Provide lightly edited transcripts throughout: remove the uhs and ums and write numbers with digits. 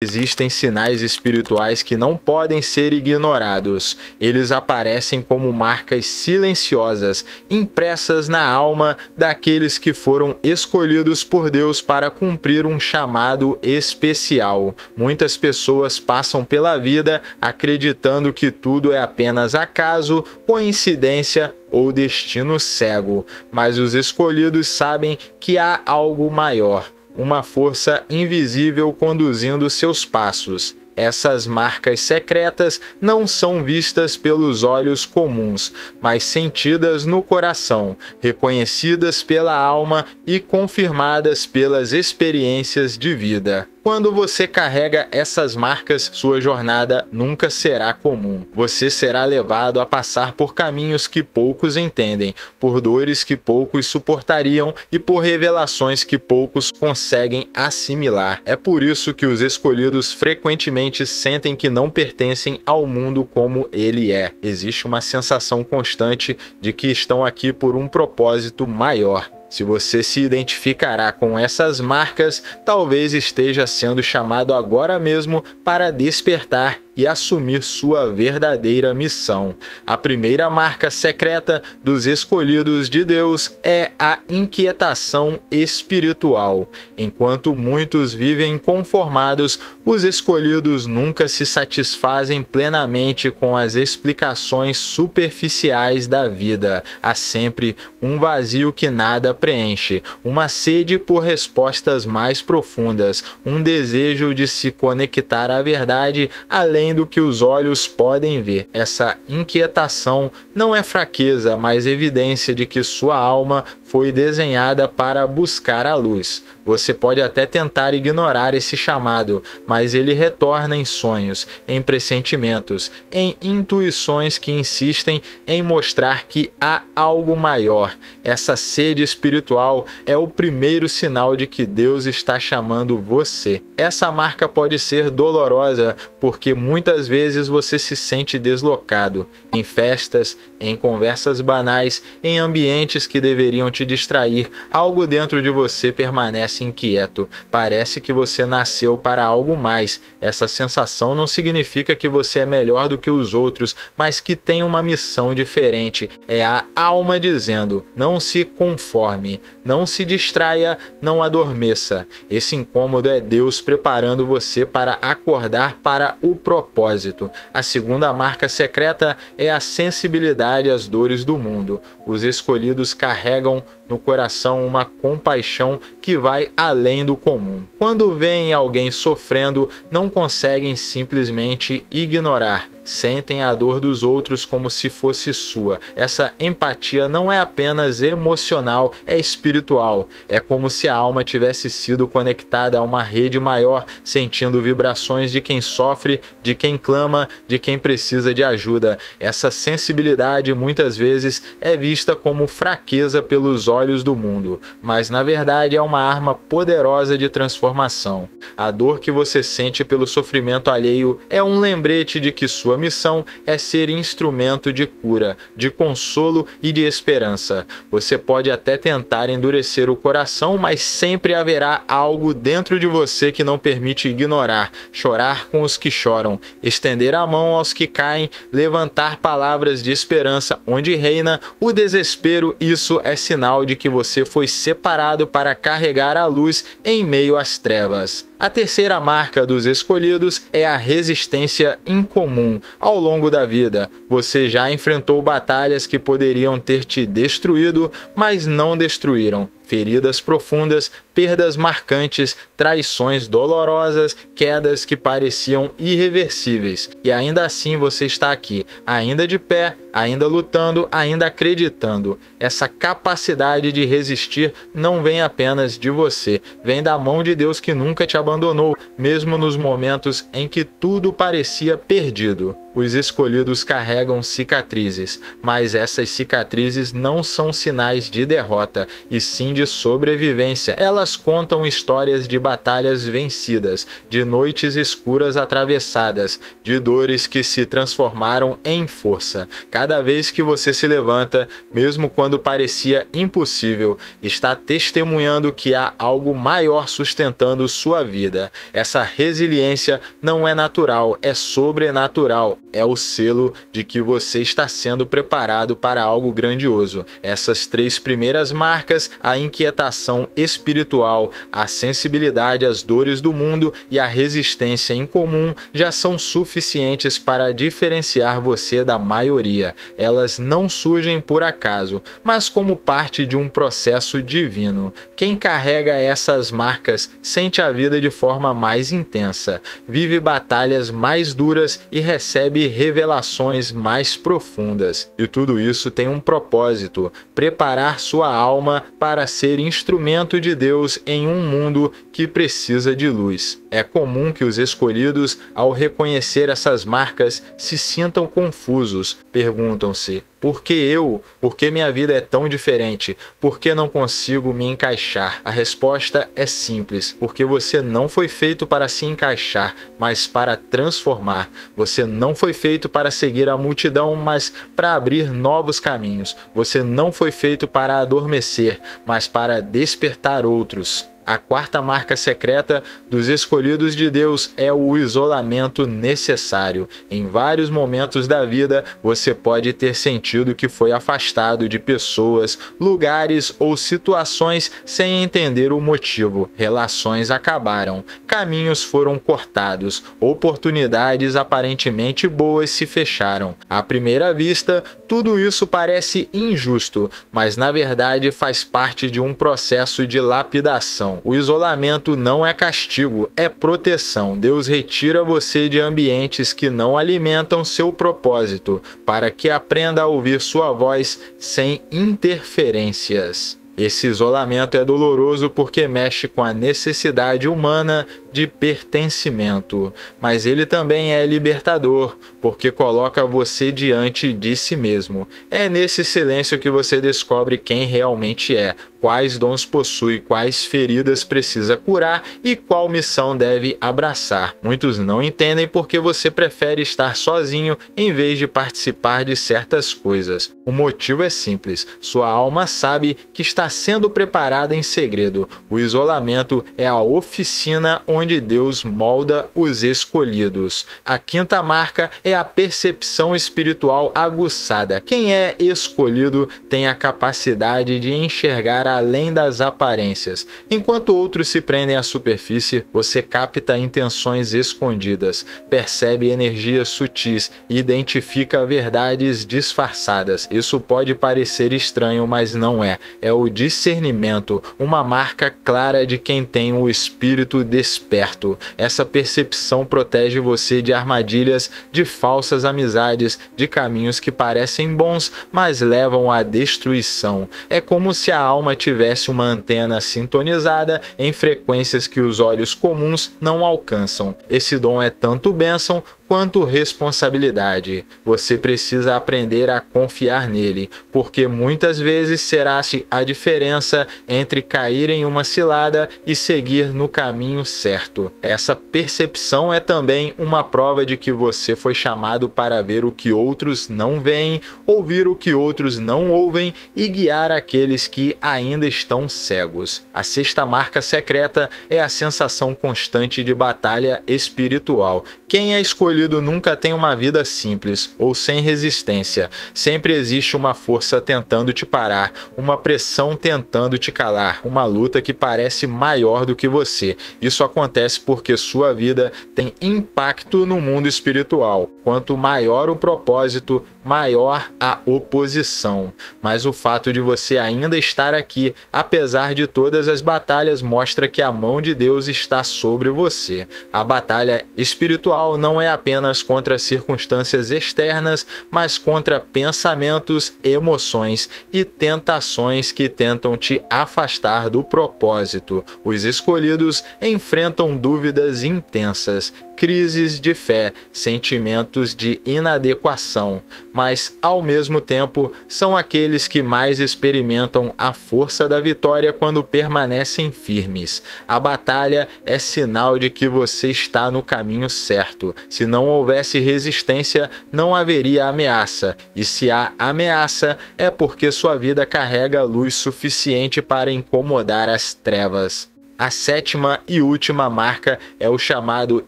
Existem sinais espirituais que não podem ser ignorados. Eles aparecem como marcas silenciosas, impressas na alma daqueles que foram escolhidos por Deus para cumprir um chamado especial. Muitas pessoas passam pela vida acreditando que tudo é apenas acaso, coincidência ou destino cego, mas os escolhidos sabem que há algo maior. Uma força invisível conduzindo seus passos. Essas marcas secretas não são vistas pelos olhos comuns, mas sentidas no coração, reconhecidas pela alma e confirmadas pelas experiências de vida. Quando você carrega essas marcas, sua jornada nunca será comum. Você será levado a passar por caminhos que poucos entendem, por dores que poucos suportariam e por revelações que poucos conseguem assimilar. É por isso que os escolhidos frequentemente sentem que não pertencem ao mundo como ele é. Existe uma sensação constante de que estão aqui por um propósito maior. Se você se identificará com essas marcas, talvez esteja sendo chamado agora mesmo para despertar e assumir sua verdadeira missão. A primeira marca secreta dos escolhidos de Deus é a inquietação espiritual. Enquanto muitos vivem conformados, os escolhidos nunca se satisfazem plenamente com as explicações superficiais da vida. Há sempre um vazio que nada preenche, uma sede por respostas mais profundas, um desejo de se conectar à verdade além do que os olhos podem ver. Essa inquietação não é fraqueza, mas evidência de que sua alma foi desenhada para buscar a luz. Você pode até tentar ignorar esse chamado, mas ele retorna em sonhos, em pressentimentos, em intuições que insistem em mostrar que há algo maior. Essa sede espiritual é o primeiro sinal de que Deus está chamando você. Essa marca pode ser dolorosa, porque muitas vezes você se sente deslocado, em festas, em conversas banais, em ambientes que deveriam te distrair. Algo dentro de você permanece inquieto. Parece que você nasceu para algo mais. Essa sensação não significa que você é melhor do que os outros, mas que tem uma missão diferente. É a alma dizendo: não se conforme, não se distraia, não adormeça. Esse incômodo é Deus preparando você para acordar para o propósito. A segunda marca secreta é a sensibilidade às dores do mundo. Os escolhidos carregam no coração uma compaixão que vai além do comum. Quando veem alguém sofrendo, não conseguem simplesmente ignorar. Sentem a dor dos outros como se fosse sua. Essa empatia não é apenas emocional, é espiritual. É como se a alma tivesse sido conectada a uma rede maior, sentindo vibrações de quem sofre, de quem clama, de quem precisa de ajuda. Essa sensibilidade muitas vezes é vista como fraqueza pelos olhos do mundo, mas na verdade é uma arma poderosa de transformação. A dor que você sente pelo sofrimento alheio é um lembrete de que sua missão é ser instrumento de cura, de consolo e de esperança. Você pode até tentar endurecer o coração, mas sempre haverá algo dentro de você que não permite ignorar, chorar com os que choram, estender a mão aos que caem, levantar palavras de esperança onde reina o desespero. Isso é sinal de que você foi separado para carregar a luz em meio às trevas. A terceira marca dos escolhidos é a resistência incomum. Ao longo da vida, você já enfrentou batalhas que poderiam ter te destruído, mas não destruíram. Feridas profundas, perdas marcantes, traições dolorosas, quedas que pareciam irreversíveis. E ainda assim você está aqui, ainda de pé, ainda lutando, ainda acreditando. Essa capacidade de resistir não vem apenas de você, vem da mão de Deus que nunca te abandonou, mesmo nos momentos em que tudo parecia perdido. os escolhidos carregam cicatrizes, mas essas cicatrizes não são sinais de derrota, e sim de sobrevivência. Elas contam histórias de batalhas vencidas, de noites escuras atravessadas, de dores que se transformaram em força. Cada vez que você se levanta, mesmo quando parecia impossível, está testemunhando que há algo maior sustentando sua vida. Essa resiliência não é natural, é sobrenatural. É o selo de que você está sendo preparado para algo grandioso. Essas 3 primeiras marcas, a inquietação espiritual, a sensibilidade às dores do mundo e a resistência incomum, já são suficientes para diferenciar você da maioria. Elas não surgem por acaso, mas como parte de um processo divino. Quem carrega essas marcas sente a vida de forma mais intensa, vive batalhas mais duras e recebe revelações mais profundas. E tudo isso tem um propósito: preparar sua alma para ser instrumento de Deus em um mundo que precisa de luz. É comum que os escolhidos, ao reconhecer essas marcas, se sintam confusos. Perguntam-se: por que eu? Por que minha vida é tão diferente? Por que não consigo me encaixar? A resposta é simples: porque você não foi feito para se encaixar, mas para transformar. Você não foi feito para seguir a multidão, mas para abrir novos caminhos. Você não foi feito para adormecer, mas para despertar outros. A 4ª marca secreta dos escolhidos de Deus é o isolamento necessário. Em vários momentos da vida, você pode ter sentido que foi afastado de pessoas, lugares ou situações sem entender o motivo. Relações acabaram, caminhos foram cortados, oportunidades aparentemente boas se fecharam. À primeira vista, tudo isso parece injusto, mas na verdade faz parte de um processo de lapidação. O isolamento não é castigo, é proteção. Deus retira você de ambientes que não alimentam seu propósito, para que aprenda a ouvir sua voz sem interferências. Esse isolamento é doloroso porque mexe com a necessidade humana de pertencimento, mas ele também é libertador, porque coloca você diante de si mesmo. É nesse silêncio que você descobre quem realmente é, quais dons possui, quais feridas precisa curar e qual missão deve abraçar. Muitos não entendem porque você prefere estar sozinho em vez de participar de certas coisas. O motivo é simples: sua alma sabe que está sendo preparada em segredo. O isolamento é a oficina onde Deus molda os escolhidos. A 5ª marca é a percepção espiritual aguçada. Quem é escolhido tem a capacidade de enxergar além das aparências. Enquanto outros se prendem à superfície, você capta intenções escondidas, percebe energias sutis e identifica verdades disfarçadas. Isso pode parecer estranho, mas não é. É o discernimento, uma marca clara de quem tem o espírito desperto. Essa percepção protege você de armadilhas, de falsas amizades, de caminhos que parecem bons, mas levam à destruição. É como se a alma tivesse uma antena sintonizada em frequências que os olhos comuns não alcançam. Esse dom é tanto bênção quanto responsabilidade. Você precisa aprender a confiar nele, porque muitas vezes será a diferença entre cair em uma cilada e seguir no caminho certo. Essa percepção é também uma prova de que você foi chamado para ver o que outros não veem, ouvir o que outros não ouvem e guiar aqueles que ainda estão cegos. A 6ª marca secreta é a sensação constante de batalha espiritual. Quem é escolhido nunca tem uma vida simples ou sem resistência. Sempre existe uma força tentando te parar, uma pressão tentando te calar, uma luta que parece maior do que você. Isso acontece porque sua vida tem impacto no mundo espiritual. Quanto maior o propósito, maior a oposição. Mas o fato de você ainda estar aqui, apesar de todas as batalhas, mostra que a mão de Deus está sobre você. A batalha espiritual não é apenas contra circunstâncias externas, mas contra pensamentos, emoções e tentações que tentam te afastar do propósito. Os escolhidos enfrentam dúvidas intensas. crises de fé, sentimentos de inadequação, mas, ao mesmo tempo, são aqueles que mais experimentam a força da vitória quando permanecem firmes. A batalha é sinal de que você está no caminho certo. Se não houvesse resistência, não haveria ameaça, e se há ameaça, é porque sua vida carrega luz suficiente para incomodar as trevas. A sétima e última marca é o chamado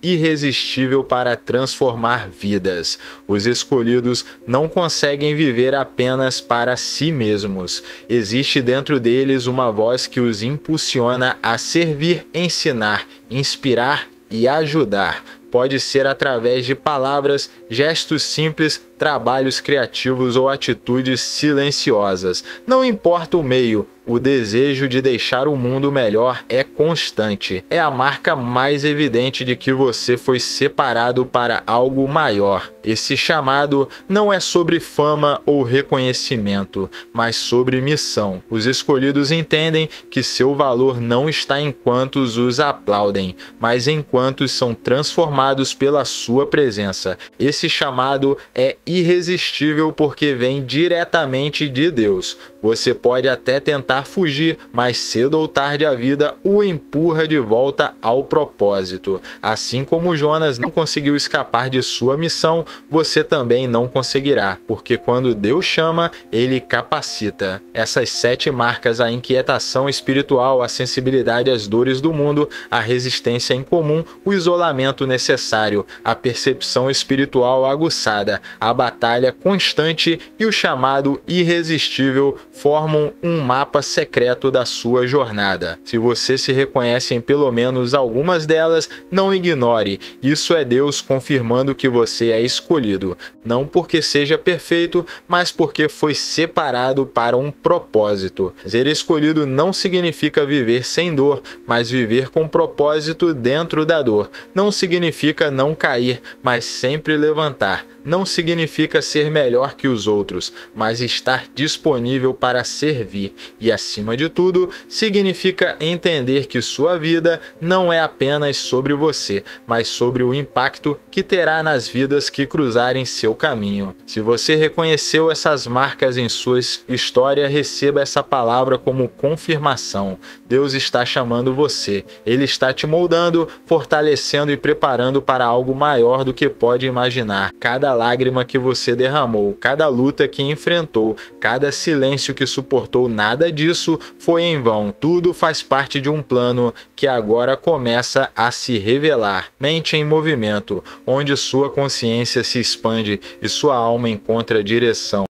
irresistível para transformar vidas. Os escolhidos não conseguem viver apenas para si mesmos. Existe dentro deles uma voz que os impulsiona a servir, ensinar, inspirar e ajudar. Pode ser através de palavras, gestos simples, trabalhos criativos ou atitudes silenciosas. Não importa o meio, o desejo de deixar o mundo melhor é constante. É a marca mais evidente de que você foi separado para algo maior. Esse chamado não é sobre fama ou reconhecimento, mas sobre missão. Os escolhidos entendem que seu valor não está em quantos os aplaudem, mas em quantos são transformados pela sua presença. Esse chamado é irresistível porque vem diretamente de Deus. Você pode até tentar fugir, mas cedo ou tarde a vida o empurra de volta ao propósito. Assim como Jonas não conseguiu escapar de sua missão, você também não conseguirá, porque quando Deus chama, Ele capacita. Essas 7 marcas, a inquietação espiritual, a sensibilidade às dores do mundo, a resistência incomum, o isolamento necessário, a percepção espiritual aguçada, a batalha constante e o chamado irresistível formam um mapa secreto da sua jornada. Se você se reconhece em pelo menos algumas delas, não ignore. Isso é Deus confirmando que você é escolhido, não porque seja perfeito, mas porque foi separado para um propósito. Ser escolhido não significa viver sem dor, mas viver com propósito dentro da dor. Não significa não cair, mas sempre levantar. Não significa ser melhor que os outros, mas estar disponível para servir. E, acima de tudo, significa entender que sua vida não é apenas sobre você, mas sobre o impacto que terá nas vidas que cruzarem seu caminho. Se você reconheceu essas marcas em sua história, receba essa palavra como confirmação. Deus está chamando você. Ele está te moldando, fortalecendo e preparando para algo maior do que pode imaginar. Cada lágrima que você derramou, cada luta que enfrentou, cada silêncio que suportou, nada disso foi em vão. Tudo faz parte de um plano que agora começa a se revelar. Mente em movimento, onde sua consciência se expande e sua alma encontra direção.